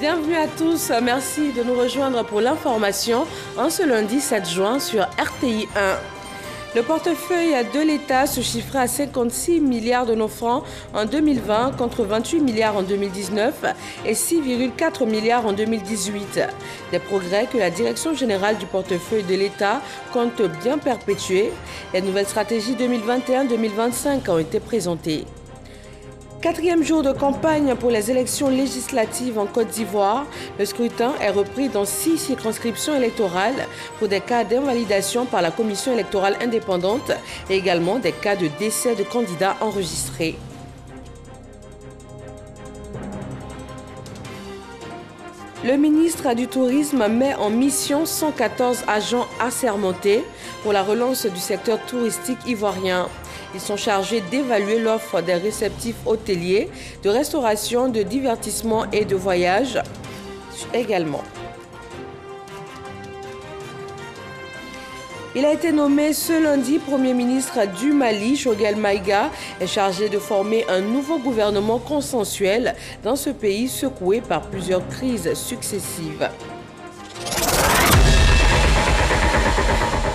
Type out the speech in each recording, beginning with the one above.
Bienvenue à tous, merci de nous rejoindre pour l'information en ce lundi 7 juin sur RTI 1. Le portefeuille de l'État se chiffrait à 56 milliards de nos francs en 2020 contre 28 milliards en 2019 et 6,4 milliards en 2018. Des progrès que la Direction générale du portefeuille de l'État compte bien perpétuer. Les nouvelles stratégies 2021-2025 ont été présentées. Quatrième jour de campagne pour les élections législatives en Côte d'Ivoire. Le scrutin est repris dans 6 circonscriptions électorales pour des cas d'invalidation par la commission électorale indépendante et également des cas de décès de candidats enregistrés. Le ministre du Tourisme met en mission 114 agents assermentés pour la relance du secteur touristique ivoirien. Ils sont chargés d'évaluer l'offre des réceptifs hôteliers, de restauration, de divertissement et de voyage également. Il a été nommé ce lundi Premier ministre du Mali. Choguel Maïga est chargé de former un nouveau gouvernement consensuel dans ce pays secoué par plusieurs crises successives.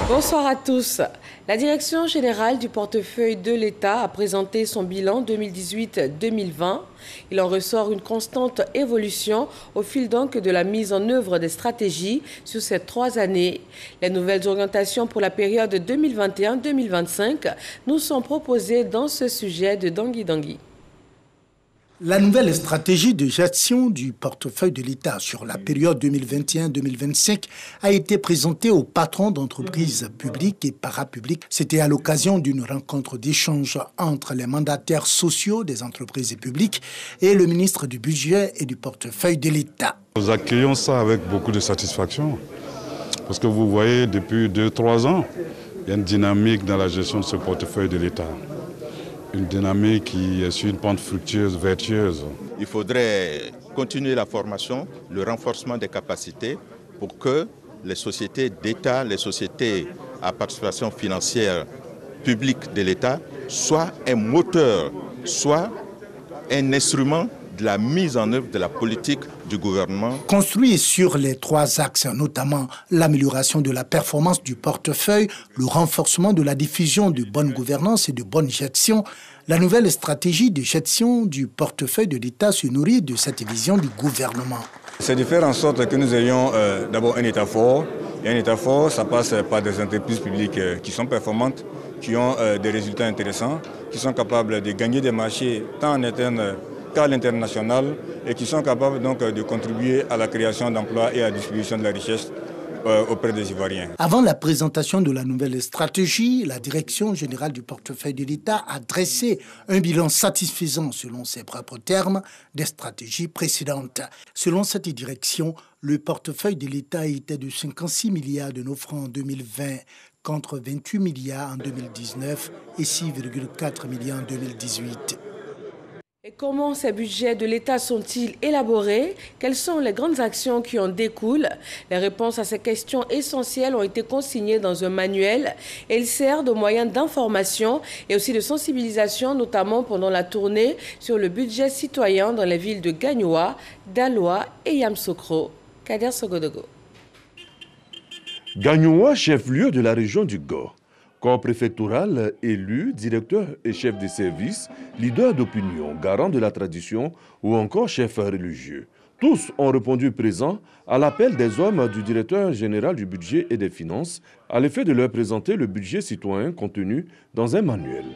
Bonsoir à tous. La Direction générale du portefeuille de l'État a présenté son bilan 2018-2020. Il en ressort une constante évolution au fil donc de la mise en œuvre des stratégies sur ces 3 années. Les nouvelles orientations pour la période 2021-2025 nous sont proposées dans ce sujet de Dangui Dangui. La nouvelle stratégie de gestion du portefeuille de l'État sur la période 2021-2025 a été présentée aux patrons d'entreprises publiques et parapubliques. C'était à l'occasion d'une rencontre d'échange entre les mandataires sociaux des entreprises publiques et le ministre du Budget et du portefeuille de l'État. Nous accueillons ça avec beaucoup de satisfaction parce que vous voyez, depuis 2-3 ans, il y a une dynamique dans la gestion de ce portefeuille de l'État. Une dynamique qui est sur une pente fructueuse, vertueuse. Il faudrait continuer la formation, le renforcement des capacités pour que les sociétés d'État, les sociétés à participation financière publique de l'État soient un moteur, soient un instrument de la mise en œuvre de la politique du gouvernement. Construit sur les 3 axes, notamment l'amélioration de la performance du portefeuille, le renforcement de la diffusion de bonne gouvernance et de bonne gestion, la nouvelle stratégie de gestion du portefeuille de l'État se nourrit de cette vision du gouvernement. C'est de faire en sorte que nous ayons d'abord un État fort. Et un État fort, ça passe par des entreprises publiques qui sont performantes, qui ont des résultats intéressants, qui sont capables de gagner des marchés tant en interne qu'à l'international et qui sont capables donc de contribuer à la création d'emplois et à la distribution de la richesse auprès des Ivoiriens. Avant la présentation de la nouvelle stratégie, la Direction générale du portefeuille de l'État a dressé un bilan satisfaisant, selon ses propres termes, des stratégies précédentes. Selon cette direction, le portefeuille de l'État était de 56 milliards de nos francs en 2020 contre 28 milliards en 2019 et 6,4 milliards en 2018. Et comment ces budgets de l'État sont-ils élaborés? Quelles sont les grandes actions qui en découlent? Les réponses à ces questions essentielles ont été consignées dans un manuel et il sert de moyen d'information et aussi de sensibilisation, notamment pendant la tournée sur le budget citoyen dans les villes de Gagnoa, Daloa et Yamoussoukro. Kader Sogodogo. Gagnoa, chef-lieu de la région du Gor. Corps préfectoral, élu, directeur et chef de service, leader d'opinion, garant de la tradition ou encore chef religieux. Tous ont répondu présents à l'appel des hommes du directeur général du budget et des finances à l'effet de leur présenter le budget citoyen contenu dans un manuel.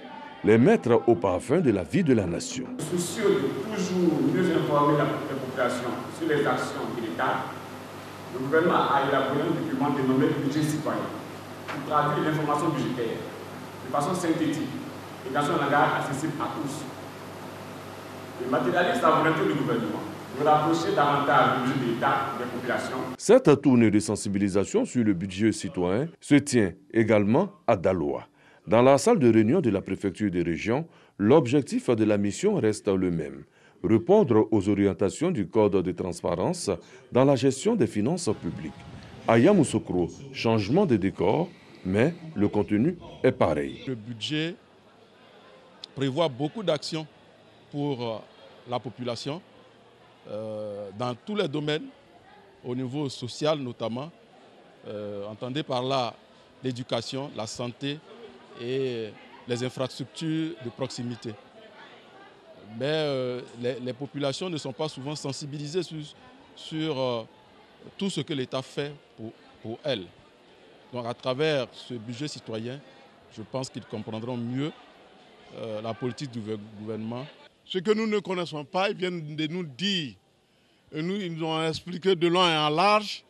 Les mettre au parfum de la vie de la nation. Soucieux de toujours mieux informer la population sur les actions de l'État, le gouvernement a élaboré un document dénommé le budget citoyen, pour traduire l'information budgétaire de façon synthétique et dans un langage accessible à tous. Il matérialise la volonté du gouvernement de rapprocher davantage le budget de l'État des populations. Cette tournée de sensibilisation sur le budget citoyen se tient également à Daloa. Dans la salle de réunion de la préfecture des régions, l'objectif de la mission reste le même. Répondre aux orientations du Code de transparence dans la gestion des finances publiques. À Yamoussoukro, changement de décor, mais le contenu est pareil. Le budget prévoit beaucoup d'actions pour la population, dans tous les domaines, au niveau social notamment. Entendez par là l'éducation, la santé et les infrastructures de proximité. Mais les populations ne sont pas souvent sensibilisées sur tout ce que l'État fait pour elles. Donc à travers ce budget citoyen, je pense qu'ils comprendront mieux la politique du gouvernement. Ce que nous ne connaissons pas, ils viennent de nous dire, et ils nous ont expliqué de long et en large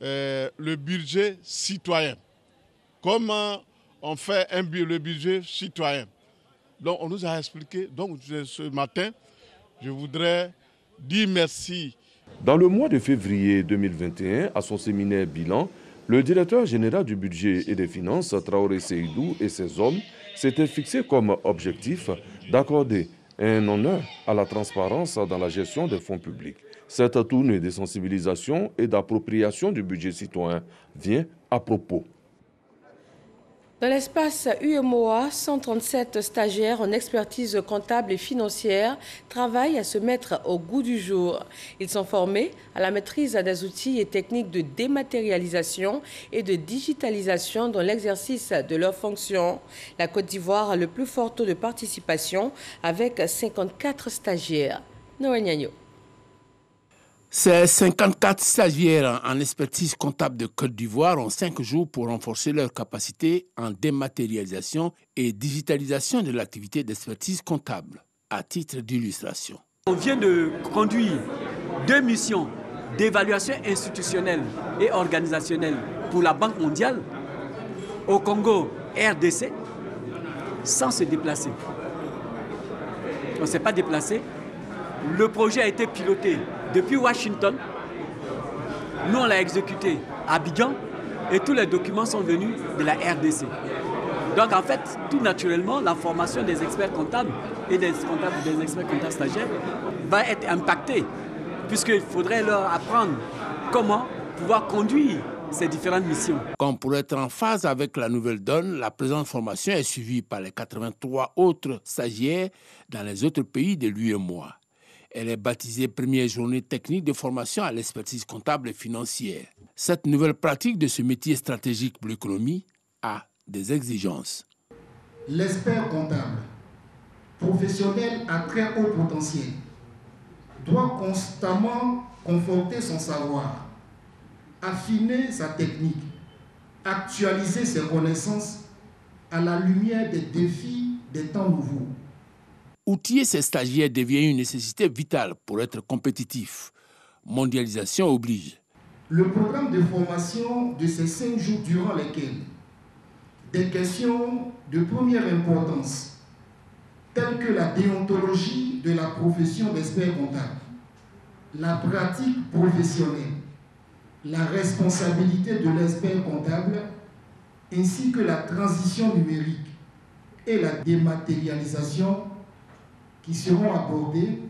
le budget citoyen. Comment on fait le budget citoyen. Donc on nous a expliqué, donc ce matin, je voudrais dire merci. Dans le mois de février 2021, à son séminaire bilan, le directeur général du budget et des finances, Traoré Seydou, et ses hommes s'étaient fixés comme objectif d'accorder un honneur à la transparence dans la gestion des fonds publics. Cette tournée de sensibilisation et d'appropriation du budget citoyen vient à propos. Dans l'espace UMOA, 137 stagiaires en expertise comptable et financière travaillent à se mettre au goût du jour. Ils sont formés à la maîtrise des outils et techniques de dématérialisation et de digitalisation dans l'exercice de leurs fonctions. La Côte d'Ivoire a le plus fort taux de participation avec 54 stagiaires. Noël Nyagno. Ces 54 stagiaires en expertise comptable de Côte d'Ivoire ont 5 jours pour renforcer leurs capacités en dématérialisation et digitalisation de l'activité d'expertise comptable, à titre d'illustration. On vient de conduire 2 missions d'évaluation institutionnelle et organisationnelle pour la Banque mondiale au Congo RDC sans se déplacer. On ne s'est pas déplacé. Le projet a été piloté depuis Washington. Nous, on l'a exécuté à Abidjan et tous les documents sont venus de la RDC. Donc, en fait, tout naturellement, la formation des experts comptables et des experts comptables stagiaires va être impactée puisqu'il faudrait leur apprendre comment pouvoir conduire ces différentes missions. Comme pour être en phase avec la nouvelle donne, la présente formation est suivie par les 83 autres stagiaires dans les autres pays de l'UEMOA. Elle est baptisée première journée technique de formation à l'expertise comptable et financière. Cette nouvelle pratique de ce métier stratégique pour l'économie a des exigences. L'expert comptable, professionnel à très haut potentiel, doit constamment conforter son savoir, affiner sa technique, actualiser ses connaissances à la lumière des défis des temps nouveaux. Outiller ces stagiaires devient une nécessité vitale pour être compétitif. Mondialisation oblige. Le programme de formation de ces 5 jours durant lesquels des questions de première importance, telles que la déontologie de la profession d'expert comptable, la pratique professionnelle, la responsabilité de l'expert comptable, ainsi que la transition numérique et la dématérialisation qui seront abordés.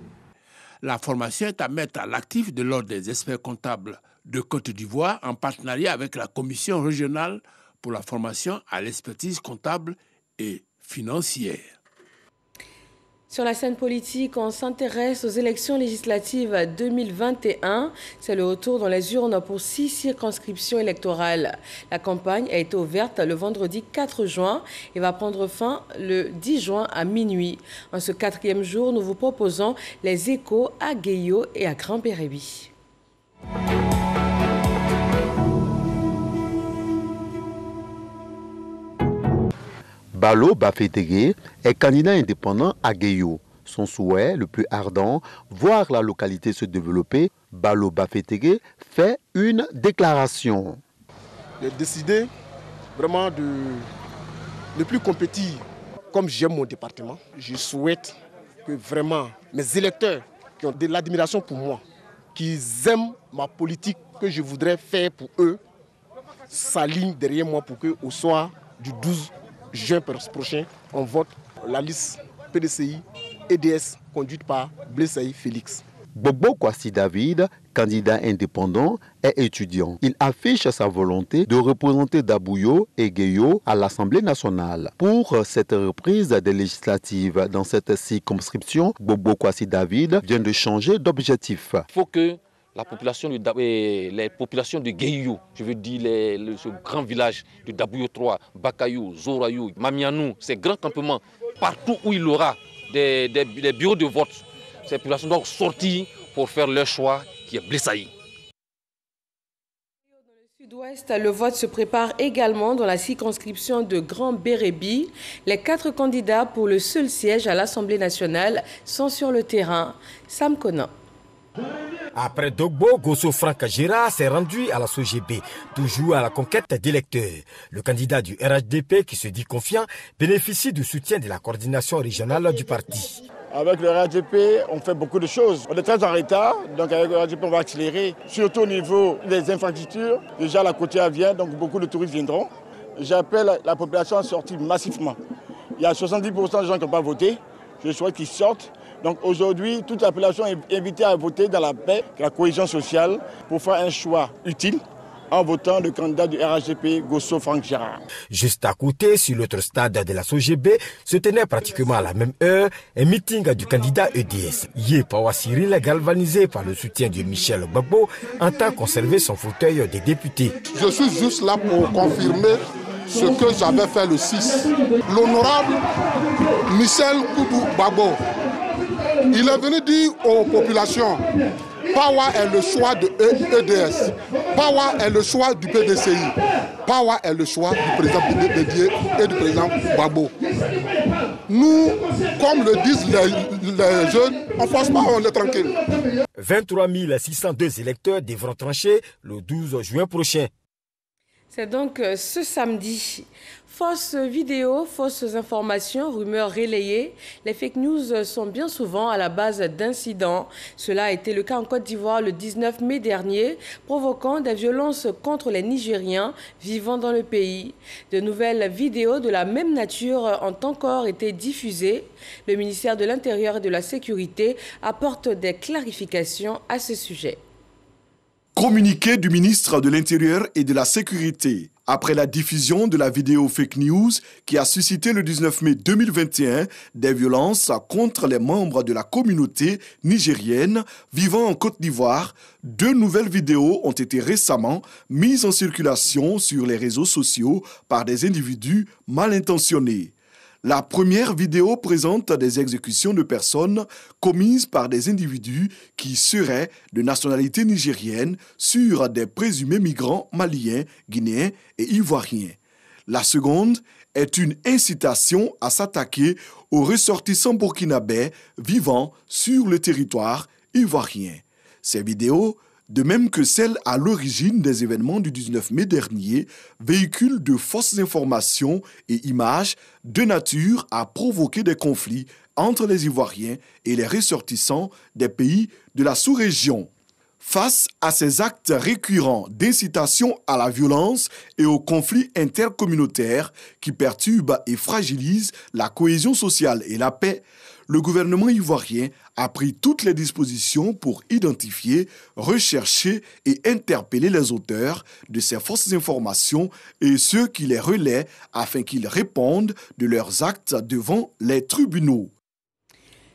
La formation est à mettre à l'actif de l'Ordre des experts comptables de Côte d'Ivoire en partenariat avec la Commission régionale pour la formation à l'expertise comptable et financière. Sur la scène politique, on s'intéresse aux élections législatives 2021. C'est le retour dans les urnes pour 6 circonscriptions électorales. La campagne a été ouverte le vendredi 4 juin et va prendre fin le 10 juin à minuit. En ce 4e jour, nous vous proposons les échos à Guéyo et à Grand-Pérébi. Balo Bafetegé est candidat indépendant à Guéyo. Son souhait le plus ardent, voir la localité se développer, Balo Bafetegé fait une déclaration. J'ai décidé vraiment de plus compétir. Comme j'aime mon département, je souhaite que vraiment mes électeurs qui ont de l'admiration pour moi, qui aiment ma politique que je voudrais faire pour eux, s'alignent derrière moi pour qu'au soir du 12 juin prochain, on vote la liste PDCI EDS conduite par Blessaï Félix. Gbogbo Kwasi David, candidat indépendant, est étudiant. Il affiche sa volonté de représenter Dabouyo et Gueyo à l'Assemblée nationale. Pour cette reprise des législatives dans cette circonscription, Gbogbo Kwasi David vient de changer d'objectif. Il faut que les populations de Gueyo, je veux dire ce grand village de Dabouyo 3, Bakayou, Zorayou, Mamianou, ces grands campements, partout où il y aura des bureaux de vote, ces populations doivent sortir pour faire leur choix qui est Blessaï. Dans le sud-ouest, le vote se prépare également dans la circonscription de Grand Bérébi. Les 4 candidats pour le seul siège à l'Assemblée nationale sont sur le terrain. Sam Konan. Après Dogbo, Gosso Franck Gira s'est rendu à la SOGB, toujours à la conquête d'électeurs. Le candidat du RHDP, qui se dit confiant, bénéficie du soutien de la coordination régionale du parti. Avec le RHDP, on fait beaucoup de choses. On est très en retard, donc avec le RHDP, on va accélérer, surtout au niveau des infrastructures. Déjà, la côtière vient, donc beaucoup de touristes viendront. J'appelle la population à sortir massivement. Il y a 70% de gens qui n'ont pas voté. Je souhaite qu'ils sortent. Donc aujourd'hui, toute la population est invitée à voter dans la paix, la cohésion sociale, pour faire un choix utile en votant le candidat du RHDP, Gosso Franck Gérard. Juste à côté, sur l'autre stade de la SOGB, se tenait pratiquement à la même heure un meeting du candidat EDS. Yepawa Cyril, galvanisé par le soutien de Michel Gbagbo, entend conserver son fauteuil des députés. Je suis juste là pour confirmer ce que j'avais fait le 6. L'honorable Michel Koudou Gbagbo, il est venu dire aux populations, Pawa est le choix de EDS, Pawa est le choix du PDCI, Pawa est le choix du président Bédié et du président Gbagbo. Nous, comme le disent les jeunes, on ne force pas, on est tranquille. 23 602 électeurs devront trancher le 12 juin prochain. C'est donc ce samedi. Fausses vidéos, fausses informations, rumeurs relayées, les fake news sont bien souvent à la base d'incidents. Cela a été le cas en Côte d'Ivoire le 19 mai dernier, provoquant des violences contre les Nigériens vivant dans le pays. De nouvelles vidéos de la même nature ont encore été diffusées. Le ministère de l'Intérieur et de la Sécurité apporte des clarifications à ce sujet. Communiqué du ministre de l'Intérieur et de la Sécurité. Après la diffusion de la vidéo fake news qui a suscité le 19 mai 2021 des violences contre les membres de la communauté nigérienne vivant en Côte d'Ivoire, 2 nouvelles vidéos ont été récemment mises en circulation sur les réseaux sociaux par des individus mal intentionnés. La première vidéo présente des exécutions de personnes commises par des individus qui seraient de nationalité nigérienne sur des présumés migrants maliens, guinéens et ivoiriens. La seconde est une incitation à s'attaquer aux ressortissants burkinabés vivant sur le territoire ivoirien. Ces vidéos, de même que celle à l'origine des événements du 19 mai dernier, véhiculent de fausses informations et images de nature à provoquer des conflits entre les Ivoiriens et les ressortissants des pays de la sous-région. Face à ces actes récurrents d'incitation à la violence et aux conflits intercommunautaires qui perturbent et fragilisent la cohésion sociale et la paix, le gouvernement ivoirien a pris toutes les dispositions pour identifier, rechercher et interpeller les auteurs de ces fausses informations et ceux qui les relaient afin qu'ils répondent de leurs actes devant les tribunaux.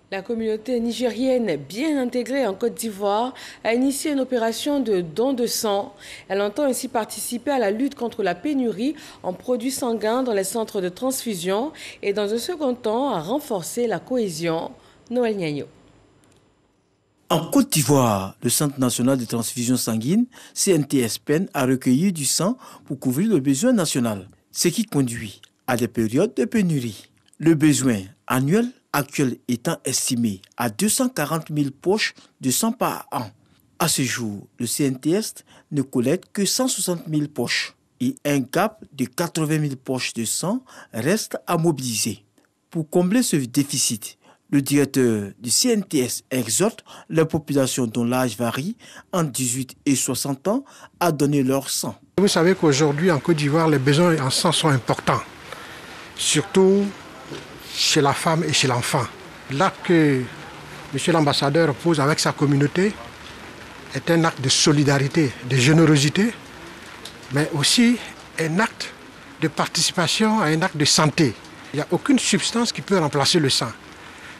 La communauté nigérienne, bien intégrée en Côte d'Ivoire, a initié une opération de don de sang. Elle entend ainsi participer à la lutte contre la pénurie en produits sanguins dans les centres de transfusion et dans un second temps à renforcer la cohésion. Noël Niagno. En Côte d'Ivoire, le Centre national de transfusion sanguine, CNTS-PEN, a recueilli du sang pour couvrir le besoin national, ce qui conduit à des périodes de pénurie. Le besoin annuel actuel étant estimé à 240 000 poches de sang par an. À ce jour, le CNTS ne collecte que 160 000 poches et un gap de 80 000 poches de sang reste à mobiliser. Pour combler ce déficit, le directeur du CNTS exhorte les populations dont l'âge varie entre 18 et 60 ans à donner leur sang. Vous savez qu'aujourd'hui en Côte d'Ivoire, les besoins en sang sont importants, surtout chez la femme et chez l'enfant. Là que Monsieur l'ambassadeur pose avec sa communauté est un acte de solidarité, de générosité, mais aussi un acte de participation à un acte de santé. Il n'y a aucune substance qui peut remplacer le sang.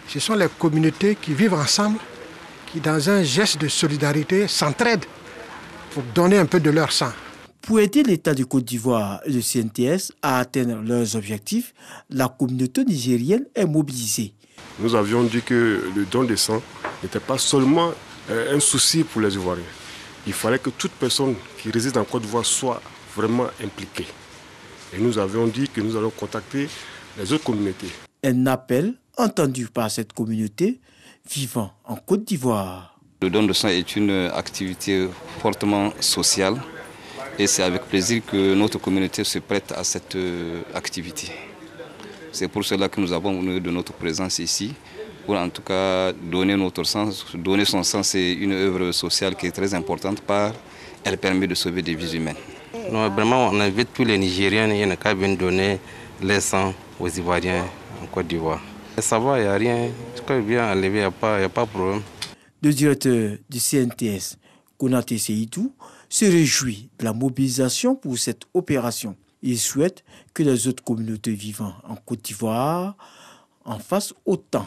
Ce sont les communautés qui vivent ensemble, qui dans un geste de solidarité s'entraident pour donner un peu de leur sang. Pour aider l'État de Côte d'Ivoire et le CNTS à atteindre leurs objectifs, la communauté nigérienne est mobilisée. Nous avions dit que le don de sang n'était pas seulement un souci pour les Ivoiriens. Il fallait que toute personne qui réside en Côte d'Ivoire soit vraiment impliquée. Et nous avions dit que nous allons contacter les autres communautés. Un appel entendu par cette communauté vivant en Côte d'Ivoire. Le don de sang est une activité fortement sociale et c'est avec plaisir que notre communauté se prête à cette activité. C'est pour cela que nous avons honoré de notre présence ici, pour en tout cas donner notre sang. Donner son sang, c'est une œuvre sociale qui est très importante car elle permet de sauver des vies humaines. Non, vraiment, on invite tous les Nigériens et qu'à venir donner leur sang aux Ivoiriens en Côte d'Ivoire. Ça va, il n'y a rien. Quand il vient enlever, il n'y a pas de problème. Le directeur du CNTS, Konaté Seydou, se réjouit de la mobilisation pour cette opération. Il souhaite que les autres communautés vivant en Côte d'Ivoire en fassent autant.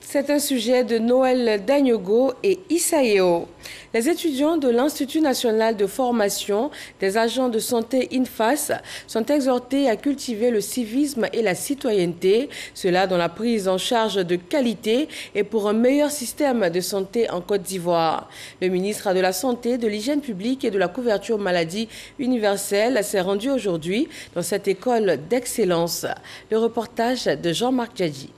C'est un sujet de Noël Dagnogo et Issaéo. Les étudiants de l'Institut national de formation des agents de santé INFAS sont exhortés à cultiver le civisme et la citoyenneté, cela dans la prise en charge de qualité et pour un meilleur système de santé en Côte d'Ivoire. Le ministre de la Santé, de l'Hygiène publique et de la couverture maladie universelle s'est rendu aujourd'hui dans cette école d'excellence. Le reportage de Jean-Marc Djadji.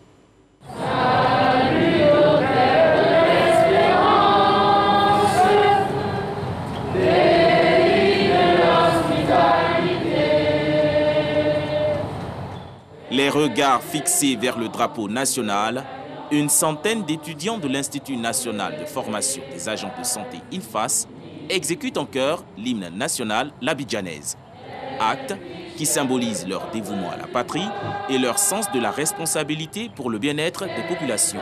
Les regards fixés vers le drapeau national, une centaine d'étudiants de l'Institut national de formation des agents de santé INFAS exécutent en chœur l'hymne national l'abidjanaise. Acte qui symbolise leur dévouement à la patrie et leur sens de la responsabilité pour le bien-être des populations.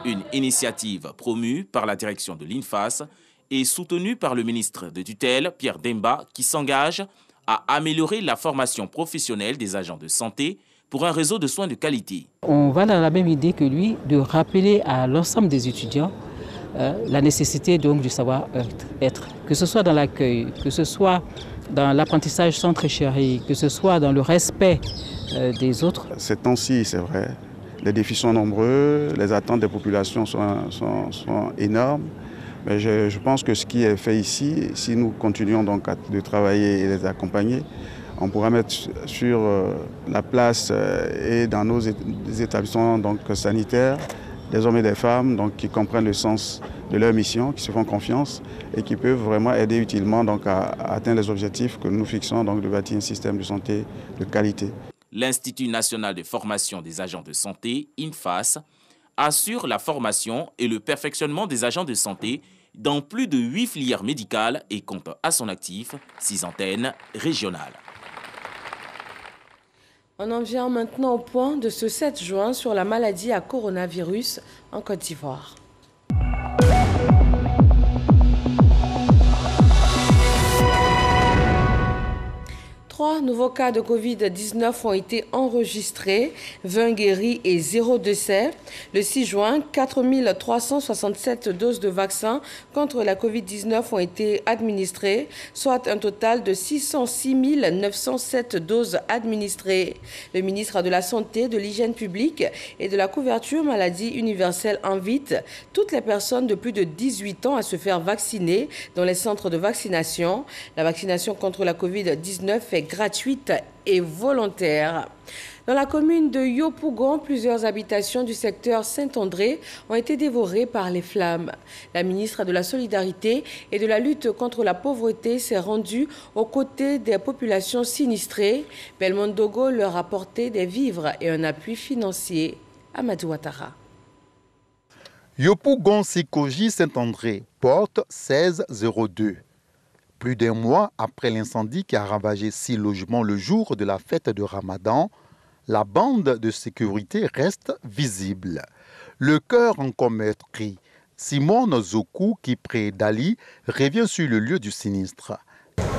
Une initiative promue par la direction de l'INFAS et soutenue par le ministre de tutelle, Pierre Demba, qui s'engage à améliorer la formation professionnelle des agents de santé pour un réseau de soins de qualité. On va dans la même idée que lui de rappeler à l'ensemble des étudiants la nécessité donc du savoir-être, que ce soit dans l'accueil, que ce soit dans l'apprentissage sans tricherie, que ce soit dans le respect des autres. Ces temps-ci, c'est vrai, les défis sont nombreux, les attentes des populations sont énormes. Mais je pense que ce qui est fait ici, si nous continuons donc de travailler et les accompagner, on pourra mettre sur la place et dans nos établissements donc, sanitaires des hommes et des femmes donc, qui comprennent le sens de leur mission, qui se font confiance et qui peuvent vraiment aider utilement donc, à atteindre les objectifs que nous fixons donc, de bâtir un système de santé de qualité. L'Institut national de formation des agents de santé, INFAS, assure la formation et le perfectionnement des agents de santé dans plus de 8 filières médicales et compte à son actif 6 antennes régionales. On en vient maintenant au point de ce 7 juin sur la maladie à coronavirus en Côte d'Ivoire. Trois nouveaux cas de Covid-19 ont été enregistrés, 20 guéris et 0 décès. Le 6 juin, 4 367 doses de vaccins contre la Covid-19 ont été administrées, soit un total de 606 907 doses administrées. Le ministre de la Santé, de l'Hygiène publique et de la couverture maladie universelle invite toutes les personnes de plus de 18 ans à se faire vacciner dans les centres de vaccination. La vaccination contre la Covid-19 est gratuite et volontaire. Dans la commune de Yopougon, plusieurs habitations du secteur Saint-André ont été dévorées par les flammes. La ministre de la Solidarité et de la lutte contre la pauvreté s'est rendue aux côtés des populations sinistrées. Belmondogo leur a apporté des vivres et un appui financier. Amadou Ouattara. Yopougon Sikoji Saint-André, porte 1602. Plus d'un mois après l'incendie qui a ravagé 6 logements le jour de la fête de Ramadan, la bande de sécurité reste visible. Le cœur encore meurtri, Simone Zoku, qui près d'Ali, revient sur le lieu du sinistre.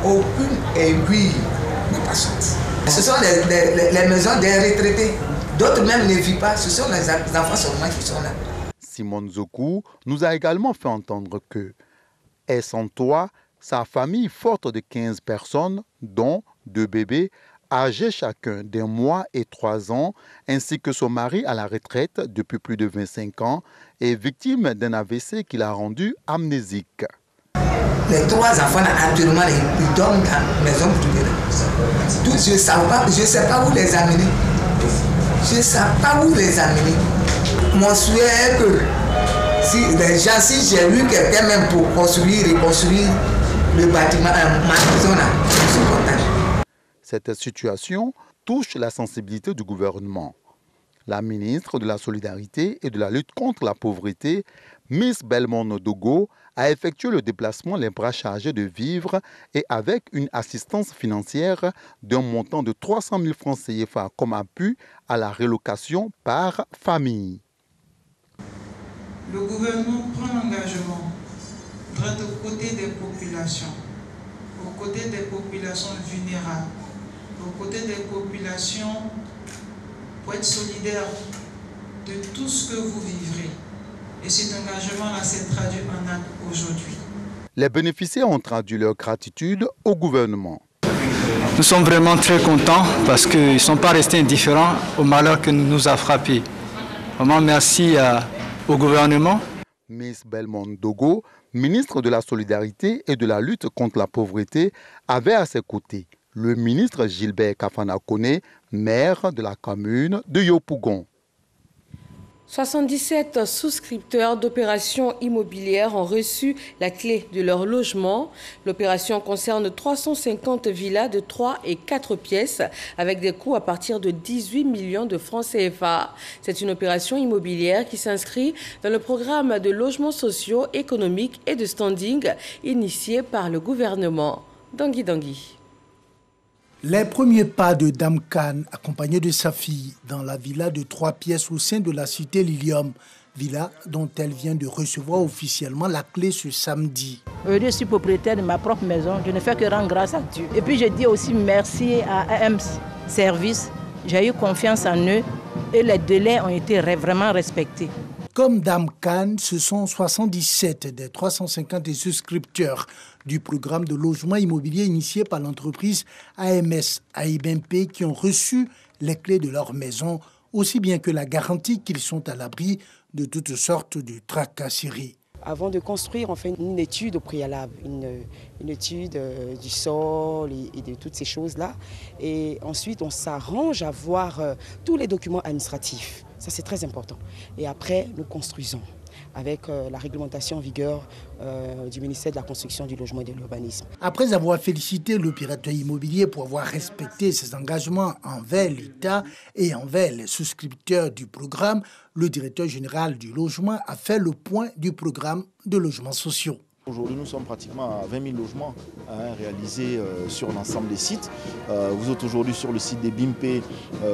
Aucune aiguille n'est pas sortie. Ce sont les maisons des retraités. D'autres même ne vivent pas. Ce sont les enfants seulement qui sont là. Simone Zoku nous a également fait entendre que, et sans toit, sa famille forte de 15 personnes, dont 2 bébés, âgés chacun d'1 mois et 3 ans, ainsi que son mari à la retraite depuis plus de 25 ans, est victime d'un AVC qui l'a rendu amnésique. Les 3 enfants, actuellement, ils dorment dans la maison privée. Je ne sais pas où les amener. Je ne sais pas où les amener. Mon souhait est que si j'ai vu quelqu'un même pour reconstruire le bâtiment, ma maison là, je suis content. Cette situation touche la sensibilité du gouvernement. La ministre de la Solidarité et de la lutte contre la pauvreté, Miss Belmont Dogo, a effectué le déplacement les bras chargés de vivres et avec une assistance financière d'un montant de 300 000 francs CFA comme appui à la relocation par famille. Le gouvernement prend l'engagement d'être aux côtés des populations, aux côtés des populations vulnérables, aux côtés des populations pour être solidaire de tout ce que vous vivrez. Et cet engagement-là s'est traduit en acte aujourd'hui. Les bénéficiaires ont traduit leur gratitude au gouvernement. Nous sommes vraiment très contents parce qu'ils ne sont pas restés indifférents au malheur que nous a frappé. Vraiment merci au gouvernement. Miss Belmont Dogo, ministre de la Solidarité et de la lutte contre la pauvreté, avait à ses côtés le ministre Gilbert Kafana Kone, maire de la commune de Yopougon. 77 souscripteurs d'opérations immobilières ont reçu la clé de leur logement. L'opération concerne 350 villas de 3 et 4 pièces avec des coûts à partir de 18 millions de francs CFA. C'est une opération immobilière qui s'inscrit dans le programme de logements sociaux, économiques et de standing initié par le gouvernement. Dangui Dangui. Les premiers pas de Dame Khan, accompagnée de sa fille, dans la villa de 3 pièces au sein de la cité Lilium, villa dont elle vient de recevoir officiellement la clé ce samedi. Je suis propriétaire de ma propre maison, je ne fais que rendre grâce à Dieu. Et puis je dis aussi merci à AM Service, j'ai eu confiance en eux et les délais ont été vraiment respectés. Comme Dame Khan, ce sont 77 des 350 souscripteurs du programme de logement immobilier initié par l'entreprise AMS AIBMP qui ont reçu les clés de leur maison, aussi bien que la garantie qu'ils sont à l'abri de toutes sortes de tracasseries. Avant de construire, on fait une étude au préalable, une étude du sol et de toutes ces choses-là. Et ensuite, on s'arrange à voir tous les documents administratifs. Ça, c'est très important. Et après, nous construisons avec la réglementation en vigueur du ministère de la Construction, du Logement et de l'Urbanisme. Après avoir félicité l'opérateur immobilier pour avoir respecté ses engagements envers l'État et envers les souscripteurs du programme, le directeur général du logement a fait le point du programme de logements sociaux. Aujourd'hui, nous sommes pratiquement à 20 000 logements réalisés sur l'ensemble des sites. Vous êtes aujourd'hui sur le site des BIMP,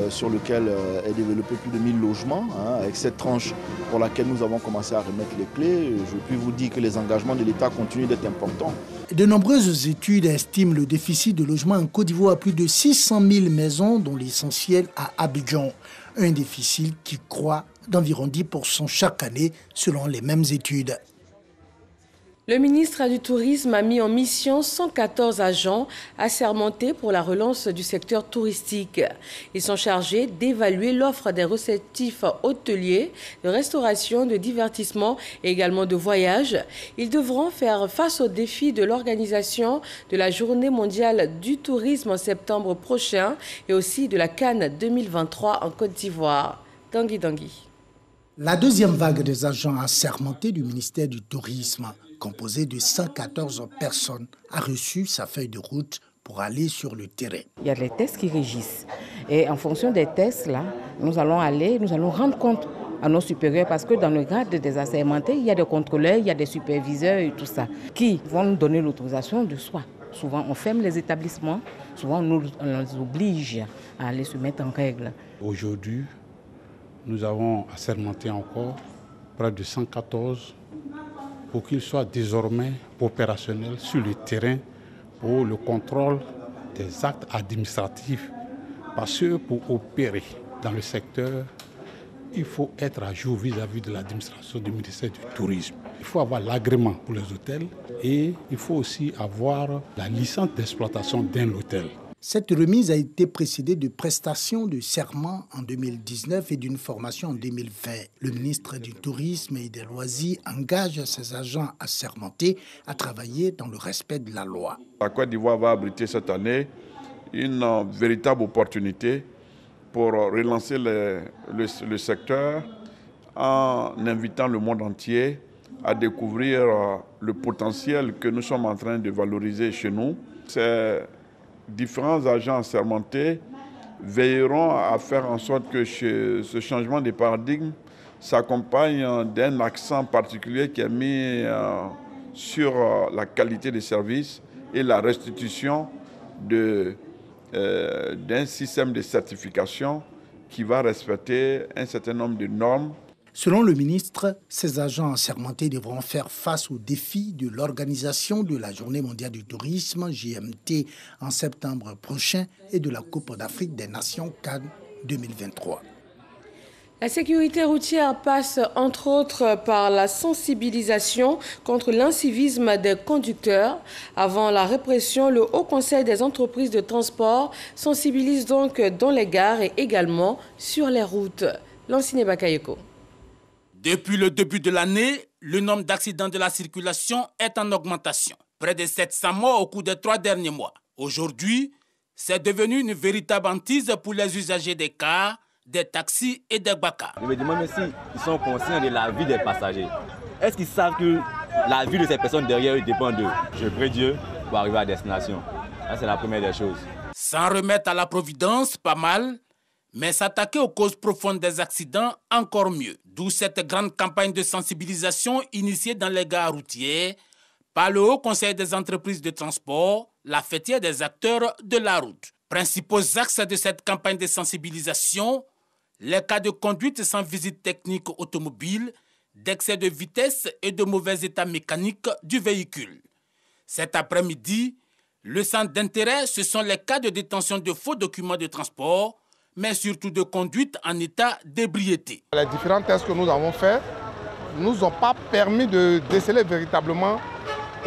sur lequel est développé plus de 1000 logements, avec cette tranche pour laquelle nous avons commencé à remettre les clés. Je puis vous dire que les engagements de l'État continuent d'être importants. De nombreuses études estiment le déficit de logement en Côte d'Ivoire à plus de 600 000 maisons, dont l'essentiel à Abidjan. Un déficit qui croît d'environ 10% chaque année, selon les mêmes études. Le ministre du Tourisme a mis en mission 114 agents assermentés pour la relance du secteur touristique. Ils sont chargés d'évaluer l'offre des réceptifs hôteliers, de restauration, de divertissement et également de voyage. Ils devront faire face aux défis de l'organisation de la Journée mondiale du tourisme en septembre prochain et aussi de la Cannes 2023 en Côte d'Ivoire. Dangui Dangui. La deuxième vague des agents assermentés du ministère du Tourisme, composée de 114 personnes, a reçu sa feuille de route pour aller sur le terrain. Il y a les tests qui régissent. Et en fonction des tests, là, nous allons rendre compte à nos supérieurs, parce que dans le cadre des assermentés, il y a des contrôleurs, il y a des superviseurs et tout ça, qui vont nous donner l'autorisation de soi. Souvent, on ferme les établissements, souvent on les oblige à aller se mettre en règle. Aujourd'hui, nous avons assermenté encore près de 114, pour qu'ils soient désormais opérationnels sur le terrain pour le contrôle des actes administratifs. Parce que pour opérer dans le secteur, il faut être à jour vis-à-vis de l'administration du ministère du Tourisme. Il faut avoir l'agrément pour les hôtels et il faut aussi avoir la licence d'exploitation d'un hôtel. Cette remise a été précédée de prestations de serment en 2019 et d'une formation en 2020. Le ministre du Tourisme et des Loisirs engage ses agents assermentés à travailler dans le respect de la loi. La Côte d'Ivoire va abriter cette année une véritable opportunité pour relancer le secteur en invitant le monde entier à découvrir le potentiel que nous sommes en train de valoriser chez nous. Ces différents agents assermentés veilleront à faire en sorte que ce changement de paradigme s'accompagne d'un accent particulier qui est mis sur la qualité des services et la restitution d'un système de certification qui va respecter un certain nombre de normes. Selon le ministre, ces agents assermentés devront faire face aux défis de l'organisation de la Journée mondiale du tourisme, JMT, en septembre prochain et de la Coupe d'Afrique des Nations Cannes 2023. La sécurité routière passe entre autres par la sensibilisation contre l'incivisme des conducteurs. Avant la répression, le Haut Conseil des entreprises de transport sensibilise donc dans les gares et également sur les routes. Lanciné Bakayoko. Depuis le début de l'année, le nombre d'accidents de la circulation est en augmentation. Près de 700 morts au cours des 3 derniers mois. Aujourd'hui, c'est devenu une véritable hantise pour les usagers des cars, des taxis et des baka. Je me demande s'ils sont conscients de la vie des passagers. Est-ce qu'ils savent que la vie de ces personnes derrière eux dépend d'eux? Je prie Dieu pour arriver à destination. Ça, c'est la première des choses. S'en remettre à la providence, pas mal. Mais s'attaquer aux causes profondes des accidents, encore mieux. D'où cette grande campagne de sensibilisation initiée dans les gares routières par le Haut Conseil des entreprises de transport, la fêtière des acteurs de la route. Principaux axes de cette campagne de sensibilisation, les cas de conduite sans visite technique automobile, d'excès de vitesse et de mauvais état mécanique du véhicule. Cet après-midi, le centre d'intérêt, ce sont les cas de détention de faux documents de transport, mais surtout de conduite en état d'ébriété. Les différents tests que nous avons faits ne nous ont pas permis de déceler véritablement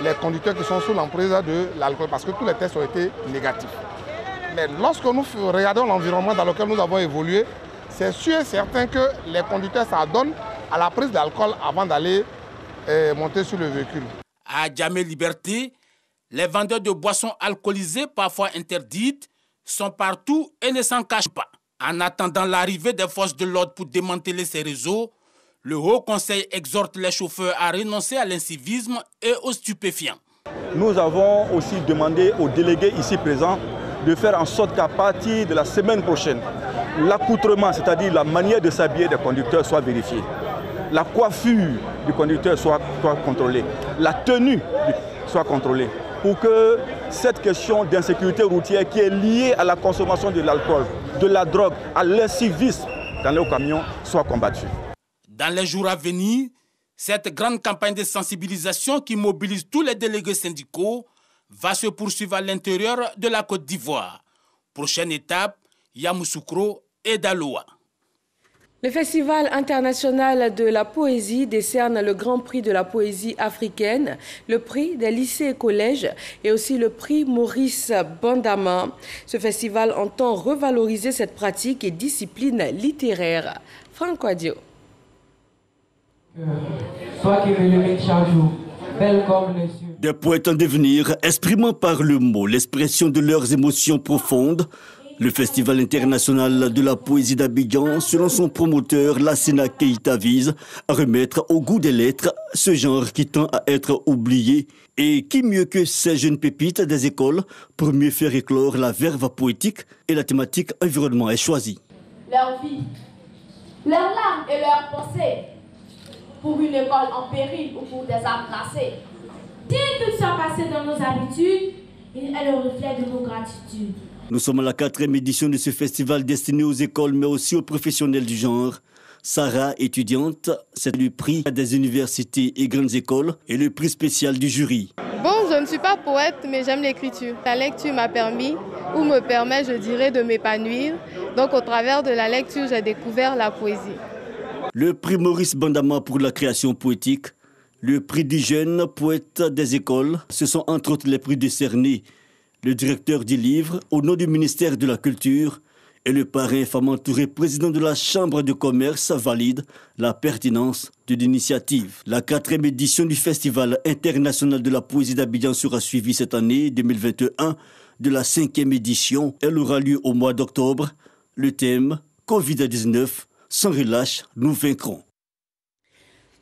les conducteurs qui sont sous l'emprise de l'alcool, parce que tous les tests ont été négatifs. Mais lorsque nous regardons l'environnement dans lequel nous avons évolué, c'est sûr et certain que les conducteurs s'adonnent à la prise d'alcool avant d'aller monter sur le véhicule. À Djamé Liberté, les vendeurs de boissons alcoolisées, parfois interdites, sont partout et ne s'en cachent pas. En attendant l'arrivée des forces de l'ordre pour démanteler ces réseaux, le Haut Conseil exhorte les chauffeurs à renoncer à l'incivisme et aux stupéfiants. Nous avons aussi demandé aux délégués ici présents de faire en sorte qu'à partir de la semaine prochaine, l'accoutrement, c'est-à-dire la manière de s'habiller des conducteurs, soit vérifiée. La coiffure du conducteur soit contrôlée. La tenue soit contrôlée. Pour que cette question d'insécurité routière qui est liée à la consommation de l'alcool, de la drogue, à l'incivisme dans les camions soit combattue. Dans les jours à venir, cette grande campagne de sensibilisation qui mobilise tous les délégués syndicaux va se poursuivre à l'intérieur de la Côte d'Ivoire. Prochaine étape, Yamoussoukro et Daloa. Le Festival international de la poésie décerne le Grand Prix de la poésie africaine, le prix des lycées et collèges et aussi le prix Maurice Bandama. Ce festival entend revaloriser cette pratique et discipline littéraire. Franck Wadio. Des poètes en devenir, exprimant par le mot l'expression de leurs émotions profondes, le Festival international de la poésie d'Abidjan, selon son promoteur, Lassina Keita, vise à remettre au goût des lettres ce genre qui tend à être oublié. Et qui mieux que ces jeunes pépites des écoles pour mieux faire éclore la verve poétique et la thématique environnement est choisie. Leur vie, leurs larmes et leurs pensées pour une école en péril ou pour des âmes glacées. Bien qu'ils soient passés dans nos habitudes, il est le reflet de nos gratitudes. Nous sommes à la 4e édition de ce festival destiné aux écoles mais aussi aux professionnels du genre. Sarah, étudiante, c'est le prix des universités et grandes écoles et le prix spécial du jury. Bon, je ne suis pas poète, mais j'aime l'écriture. La lecture m'a permis, ou me permet, je dirais, de m'épanouir. Donc au travers de la lecture, j'ai découvert la poésie. Le prix Maurice Bandama pour la création poétique, le prix du jeune poète des écoles, ce sont entre autres les prix décernés. Le directeur du livre, au nom du ministère de la Culture, et le parrain Fama Touré, président de la Chambre de commerce, valide la pertinence de l'initiative. La 4e édition du Festival international de la poésie d'Abidjan sera suivie cette année 2021 de la 5e édition. Elle aura lieu au mois d'octobre. Le thème Covid-19, sans relâche, nous vaincrons.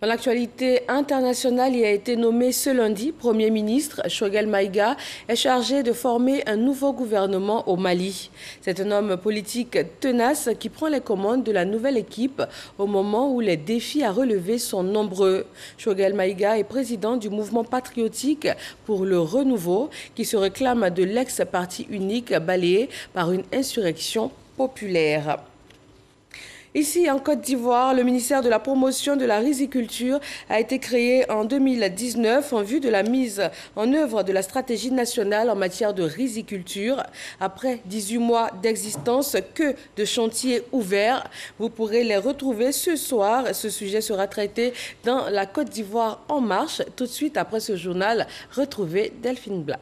Dans l'actualité internationale, il a été nommé ce lundi Premier ministre. Choguel Maïga est chargé de former un nouveau gouvernement au Mali. C'est un homme politique tenace qui prend les commandes de la nouvelle équipe au moment où les défis à relever sont nombreux. Choguel Maïga est président du mouvement patriotique pour le renouveau qui se réclame de l'ex-parti unique balayé par une insurrection populaire. Ici, en Côte d'Ivoire, le ministère de la promotion de la riziculture a été créé en 2019 en vue de la mise en œuvre de la stratégie nationale en matière de riziculture. Après 18 mois d'existence, que de chantiers ouverts. Vous pourrez les retrouver ce soir. Ce sujet sera traité dans la Côte d'Ivoire en marche. Tout de suite après ce journal, retrouvez Delphine Blas.